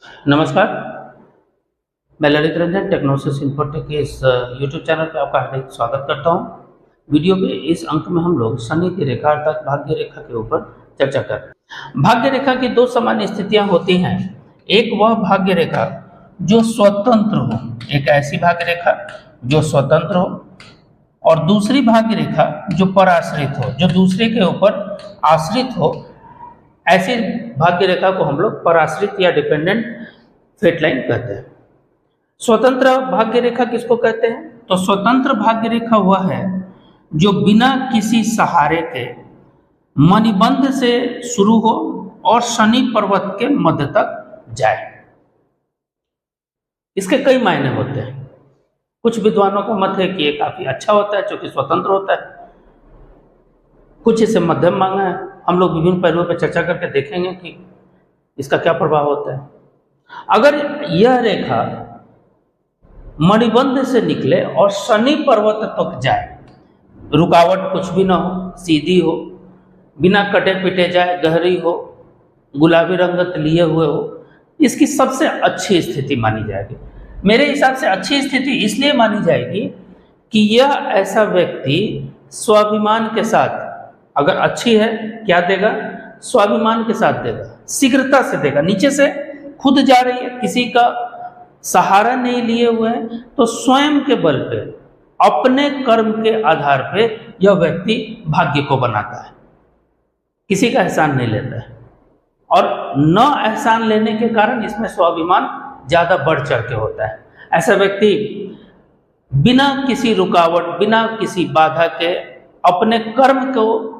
नमस्कार, मैं ललित रंजन टेक्नोसिस इन्फोटेक के इस यूट्यूब चैनल पर आपका हार्दिक स्वागत करता हूं। वीडियो के इस अंक में हम लोग शनि की रेखा अर्थात भाग्य रेखा के ऊपर चर्चा कर रहे हैं। भाग्य रेखा की दो सामान्य स्थितियां होती हैं। एक वह भाग्य रेखा जो स्वतंत्र हो, एक ऐसी भाग्य रेखा जो स्वतंत्र हो, और दूसरी भाग्य रेखा जो पराश्रित हो, जो दूसरे के ऊपर आश्रित हो। ऐसी भाग्य रेखा को हम लोग पराश्रित या डिपेंडेंट फेट लाइन कहते हैं। स्वतंत्र भाग्य रेखा किसको कहते हैं? तो स्वतंत्र भाग्य रेखा वह है जो बिना किसी सहारे के मणिबंध से शुरू हो और शनि पर्वत के मध्य तक जाए। इसके कई मायने होते हैं। कुछ विद्वानों का मत है कि ये काफी अच्छा होता है क्योंकि स्वतंत्र होता है, कुछ इसे मध्यम मांगा है। हम लोग विभिन्न पहलुओं पर चर्चा करके देखेंगे कि इसका क्या प्रभाव होता है। अगर यह रेखा मणिबंध से निकले और शनि पर्वत तक जाए, रुकावट कुछ भी ना हो, सीधी हो, बिना कटे पिटे जाए, गहरी हो, गुलाबी रंगत लिए हुए हो, इसकी सबसे अच्छी स्थिति मानी जाएगी। मेरे हिसाब से अच्छी स्थिति इसलिए मानी जाएगी कि यह ऐसा व्यक्ति स्वाभिमान के साथ, अगर अच्छी है क्या देगा? स्वाभिमान के साथ देगा, शीघ्रता से देगा, नीचे से खुद जा रही है, किसी का सहारा नहीं लिए हुए हैं, तो स्वयं के बल पे, अपने कर्म के आधार पे यह व्यक्ति भाग्य को बनाता है, किसी का एहसान नहीं लेता है। और न एहसान लेने के कारण इसमें स्वाभिमान ज्यादा बढ़ चढ़ के होता है। ऐसा व्यक्ति बिना किसी रुकावट, बिना किसी बाधा के अपने कर्म को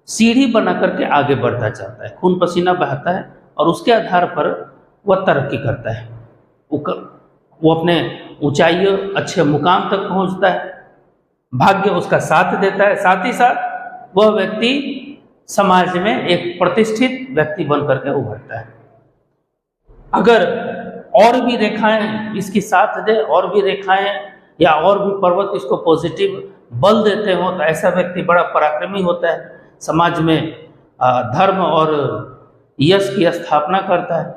सीढ़ी बना करके आगे बढ़ता चलता है, खून पसीना बहाता है और उसके आधार पर वह तरक्की करता है। वो अपने ऊंचाइयों, अच्छे मुकाम तक पहुंचता है, भाग्य उसका साथ देता है। साथ ही साथ वह व्यक्ति समाज में एक प्रतिष्ठित व्यक्ति बन करके उभरता है। अगर और भी रेखाएं इसकी साथ दे, और भी रेखाएं या और भी पर्वत इसको पॉजिटिव बल देते हो, तो ऐसा व्यक्ति बड़ा पराक्रमी होता है, समाज में धर्म और यश की स्थापना करता है,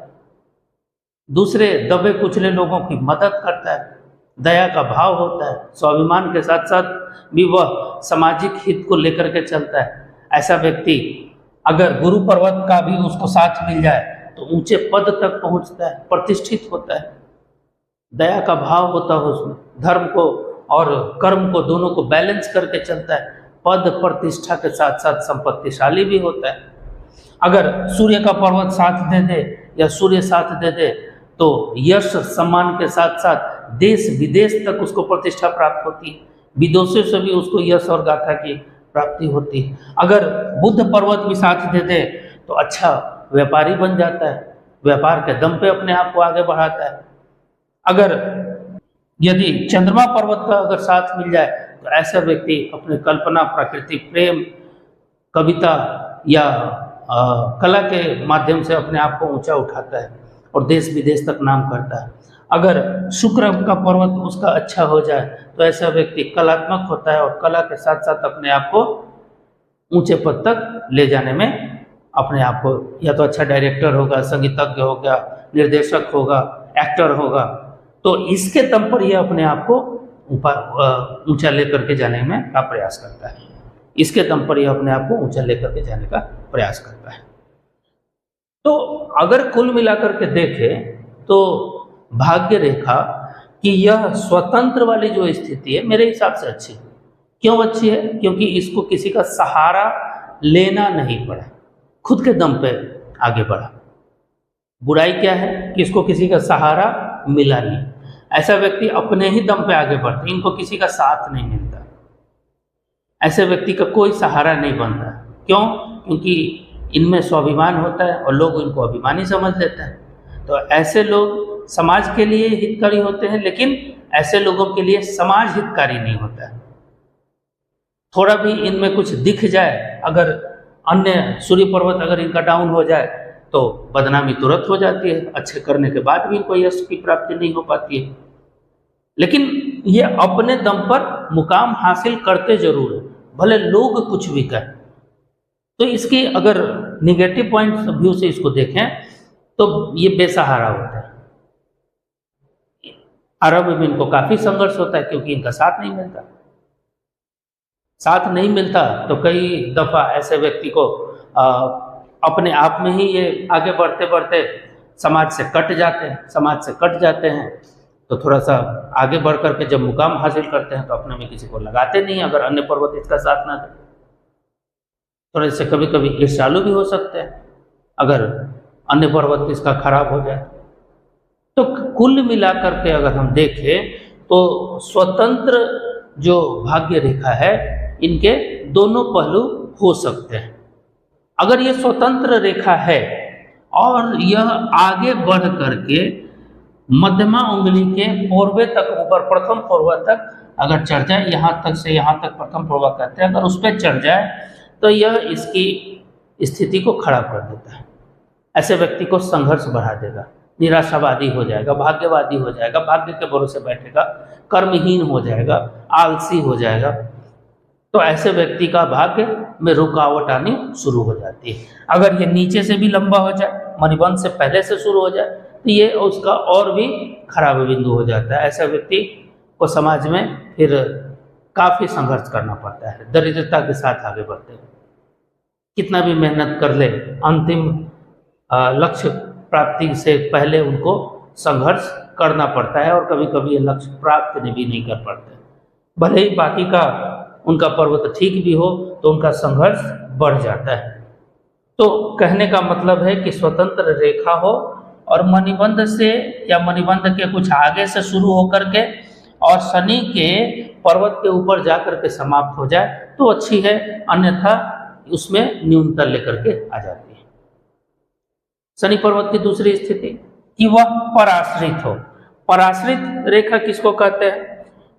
दूसरे दबे कुचले लोगों की मदद करता है, दया का भाव होता है, स्वाभिमान के साथ साथ भी वह सामाजिक हित को लेकर के चलता है। ऐसा व्यक्ति अगर गुरु पर्वत का भी उसको साथ मिल जाए तो ऊंचे पद तक पहुंचता है, प्रतिष्ठित होता है, दया का भाव होता है उसमें, धर्म को और कर्म को दोनों को बैलेंस करके चलता है, पद प्रतिष्ठा के साथ साथ संपत्तिशाली भी होता है। अगर सूर्य का पर्वत साथ दे दे या सूर्य साथ दे दे तो यश सम्मान के साथ साथ देश विदेश तक उसको प्रतिष्ठा प्राप्त होती है, विदेशों से भी उसको यश और गाथा की प्राप्ति होती है। अगर बुध पर्वत भी साथ दे दे तो अच्छा व्यापारी बन जाता है, व्यापार के दम पे अपने आप को आगे बढ़ाता है। अगर यदि चंद्रमा पर्वत का अगर साथ मिल जाए तो ऐसा व्यक्ति अपने कल्पना, प्रकृति, प्रेम, कविता या कला के माध्यम से अपने आप को ऊंचा उठाता है और देश विदेश तक नाम करता है। अगर शुक्र का पर्वत उसका अच्छा हो जाए तो ऐसा व्यक्ति कलात्मक होता है और कला के साथ साथ अपने आप को ऊंचे पद तक ले जाने में अपने आप को, या तो अच्छा डायरेक्टर होगा, संगीतज्ञ होगा, निर्देशक होगा, एक्टर होगा, तो इसके दम पर यह अपने आप को ऊपर ऊंचा लेकर के जाने में का प्रयास करता है। इसके दम पर यह अपने आप को ऊंचा लेकर के जाने का प्रयास करता है। तो अगर कुल मिलाकर के देखें तो भाग्य रेखा की यह स्वतंत्र वाली जो स्थिति है मेरे हिसाब से अच्छी है। क्यों अच्छी है? क्योंकि इसको किसी का सहारा लेना नहीं पड़ा, खुद के दम पे आगे बढ़ा। बुराई क्या है कि इसको किसी का सहारा मिला नहीं, ऐसा व्यक्ति अपने ही दम पे आगे बढ़ता, इनको किसी का साथ नहीं मिलता, ऐसे व्यक्ति का कोई सहारा नहीं बनता। क्यों? क्योंकि इनमें स्वाभिमान होता है और लोग इनको अभिमानी समझ लेते हैं। तो ऐसे लोग समाज के लिए हितकारी होते हैं, लेकिन ऐसे लोगों के लिए समाज हितकारी नहीं होता है। थोड़ा भी इनमें कुछ दिख जाए, अगर अन्य सूर्य पर्वत अगर इनका डाउन हो जाए तो बदनामी तुरंत हो जाती है, अच्छे करने के बाद भी इनको यश की प्राप्ति नहीं हो पाती है। लेकिन ये अपने दम पर मुकाम हासिल करते जरूर है, भले लोग कुछ भी कहें। तो इसकी अगर निगेटिव पॉइंट व्यू से इसको देखें तो ये बेसहारा होता है, आरंभ में इनको काफ़ी संघर्ष होता है क्योंकि इनका साथ नहीं मिलता। साथ नहीं मिलता तो कई दफ़ा ऐसे व्यक्ति को अपने आप में ही ये आगे बढ़ते बढ़ते समाज से कट जाते हैं। समाज से कट जाते हैं तो थोड़ा सा आगे बढ़ करके जब मुकाम हासिल करते हैं तो अपने में किसी को लगाते नहीं, अगर अन्य पर्वत इसका साथ ना दे। थोड़े से कभी कभी ईर्ष्यालु भी हो सकते हैं अगर अन्य पर्वत इसका खराब हो जाए। तो कुल मिलाकर के अगर हम देखें तो स्वतंत्र जो भाग्य रेखा है इनके दोनों पहलू हो सकते हैं। अगर ये स्वतंत्र रेखा है और यह आगे बढ़ करके मध्यमा उंगली के पोरवे तक, ऊपर प्रथम पोरवा तक अगर चढ़ जाए, यहाँ तक से यहाँ तक प्रथम पोरवा कहते हैं, अगर उस पर चढ़ जाए तो यह इसकी स्थिति को खराब कर देता है। ऐसे व्यक्ति को संघर्ष बढ़ा देगा, निराशावादी हो जाएगा, भाग्यवादी हो जाएगा, भाग्य के भरोसे बैठेगा, कर्महीन हो जाएगा, आलसी हो जाएगा। तो ऐसे व्यक्ति का भाग्य में रुकावट आनी शुरू हो जाती है। अगर ये नीचे से भी लंबा हो जाए, मणिबंध से पहले से शुरू हो जाए, तो ये उसका और भी खराब बिंदु हो जाता है। ऐसे व्यक्ति को समाज में फिर काफ़ी संघर्ष करना पड़ता है, दरिद्रता के साथ आगे बढ़ते हैं। कितना भी मेहनत कर ले, अंतिम लक्ष्य प्राप्ति से पहले उनको संघर्ष करना पड़ता है और कभी कभी ये लक्ष्य प्राप्त भी नहीं कर पाते। भले ही बाकी का उनका पर्वत ठीक भी हो तो उनका संघर्ष बढ़ जाता है। तो कहने का मतलब है कि स्वतंत्र रेखा हो और मणिबंध से या मणिबंध के कुछ आगे से शुरू होकर के और शनि के पर्वत के ऊपर जाकर के समाप्त हो जाए तो अच्छी है, अन्यथा उसमें न्यूनता लेकर के आ जाती है। शनि पर्वत की दूसरी स्थिति कि वह पराश्रित हो। पराश्रित रेखा किसको कहते हैं?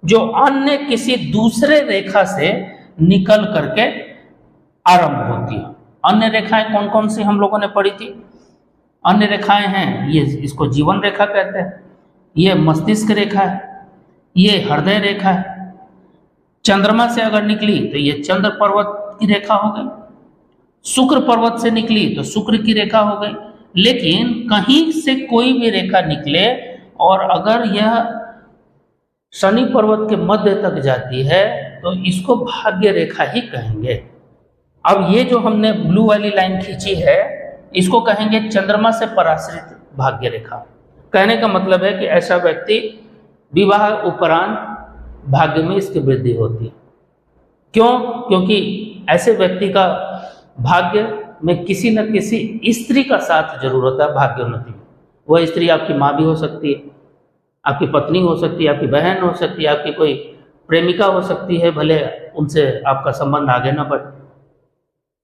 जो अन्य किसी दूसरे रेखा से निकल करके आरंभ होती है। अन्य रेखाएं कौन कौन सी हम लोगों ने पढ़ी थी? अन्य रेखाएं हैं, ये इसको जीवन रेखा कहते हैं, ये मस्तिष्क रेखा है, ये हृदय रेखा है। चंद्रमा से अगर निकली तो ये चंद्र पर्वत की रेखा हो गई, शुक्र पर्वत से निकली तो शुक्र की रेखा हो गई। लेकिन कहीं से कोई भी रेखा निकले और अगर यह शनि पर्वत के मध्य तक जाती है तो इसको भाग्य रेखा ही कहेंगे। अब ये जो हमने ब्लू वाली लाइन खींची है इसको कहेंगे चंद्रमा से पराश्रित भाग्य रेखा। कहने का मतलब है कि ऐसा व्यक्ति विवाह उपरांत भाग्य में इसकी वृद्धि होती है। क्यों? क्योंकि ऐसे व्यक्ति का भाग्य में किसी न किसी स्त्री का साथ जरूर होता है भाग्योन्नति में। वह स्त्री आपकी माँ भी हो सकती है, आपकी पत्नी हो सकती है, आपकी बहन हो सकती है, आपकी कोई प्रेमिका हो सकती है, भले उनसे आपका संबंध आगे ना बढ़े।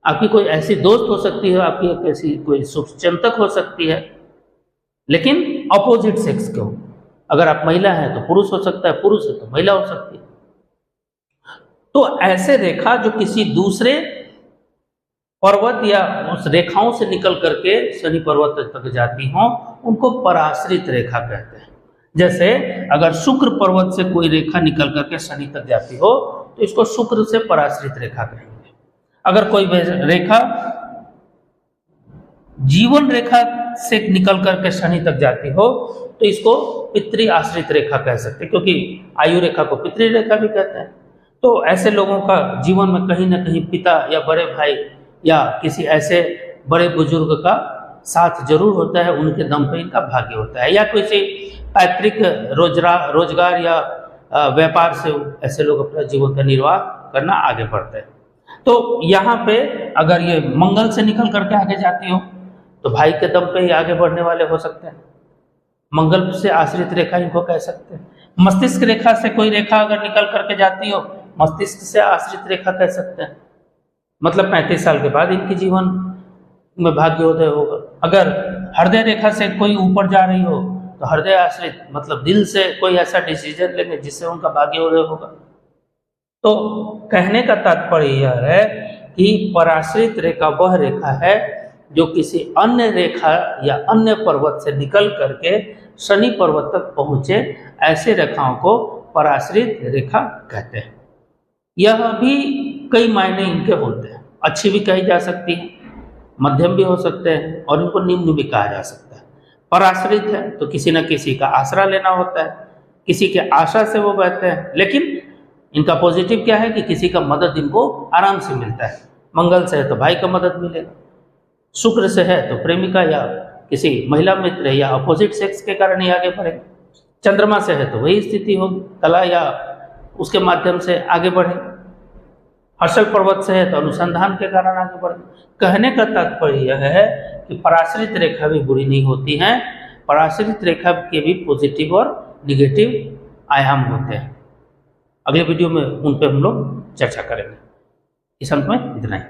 आपकी कोई ऐसी दोस्त हो सकती है, आपकी ऐसी कोई शुभचिंतक हो सकती है, लेकिन अपोजिट सेक्स के हो। अगर आप महिला हैं तो पुरुष हो सकता है, पुरुष है तो महिला हो सकती है। तो ऐसे रेखा जो किसी दूसरे पर्वत या उस रेखाओं से निकल करके शनि पर्वत तक जाती हों उनको पराश्रित रेखा कहते हैं। जैसे अगर शुक्र पर्वत से कोई रेखा निकल करके शनि तक जाती हो तो इसको शुक्र से पराश्रित रेखा कहेंगे। अगर कोई रेखा जीवन रेखा से निकल करके शनि तक जाती हो तो इसको पितृ आश्रित रेखा कह सकते हैं, क्योंकि आयु रेखा को पितृ रेखा भी कहते हैं। तो ऐसे लोगों का जीवन में कहीं ना कहीं पिता या बड़े भाई या किसी ऐसे बड़े बुजुर्ग का साथ जरूर होता है, उनके दम पे इनका भाग्य होता है। या किसी पैतृक रोजगार या व्यापार से ऐसे लोग अपना जीवन का निर्वाह करना आगे बढ़ते हैं। तो यहाँ पे अगर ये मंगल से निकल करके आगे जाती हो तो भाई के दम पे ही आगे बढ़ने वाले हो सकते हैं। मंगल से आश्रित रेखा इनको कह सकते हैं। मस्तिष्क रेखा से कोई रेखा अगर निकल करके जाती हो, मस्तिष्क से आश्रित रेखा कह सकते हैं। मतलब 35 साल के बाद इनके जीवन में भाग्योदय होगा। अगर हृदय रेखा से कोई ऊपर जा रही हो तो हृदय आश्रित, मतलब दिल से कोई ऐसा डिसीजन लेंगे जिससे उनका भाग्योदय होगा। तो कहने का तात्पर्य यह है कि पराश्रित रेखा वह रेखा है जो किसी अन्य रेखा या अन्य पर्वत से निकल करके शनि पर्वत तक पहुँचे, ऐसे रेखाओं को पराश्रित रेखा कहते हैं। यह भी कई मायने इनके होते हैं, अच्छी भी कही जा सकती है, मध्यम भी हो सकते हैं और इनको निम्न भी कहा जा सकता है। पराश्रित है तो किसी न किसी का आसरा लेना होता है, किसी के आशा से वो बहते हैं, लेकिन इनका पॉजिटिव क्या है कि किसी का मदद इनको आराम से मिलता है। मंगल से है तो भाई का मदद मिलेगा, शुक्र से है तो प्रेमिका या किसी महिला मित्र या अपोजिट सेक्स के कारण ही आगे बढ़ेगा, चंद्रमा से है तो वही स्थिति होगी, कला या उसके माध्यम से आगे बढ़े, हर्षल पर्वत से है तो अनुसंधान के कारण आगे बढ़े। कहने का तात्पर्य यह है कि पराश्रित रेखा भी बुरी नहीं होती हैं, पराश्रित रेखा के भी पॉजिटिव और निगेटिव आयाम होते हैं। अगले वीडियो में उन पर हम लोग चर्चा करेंगे। इस अंत में इतना ही।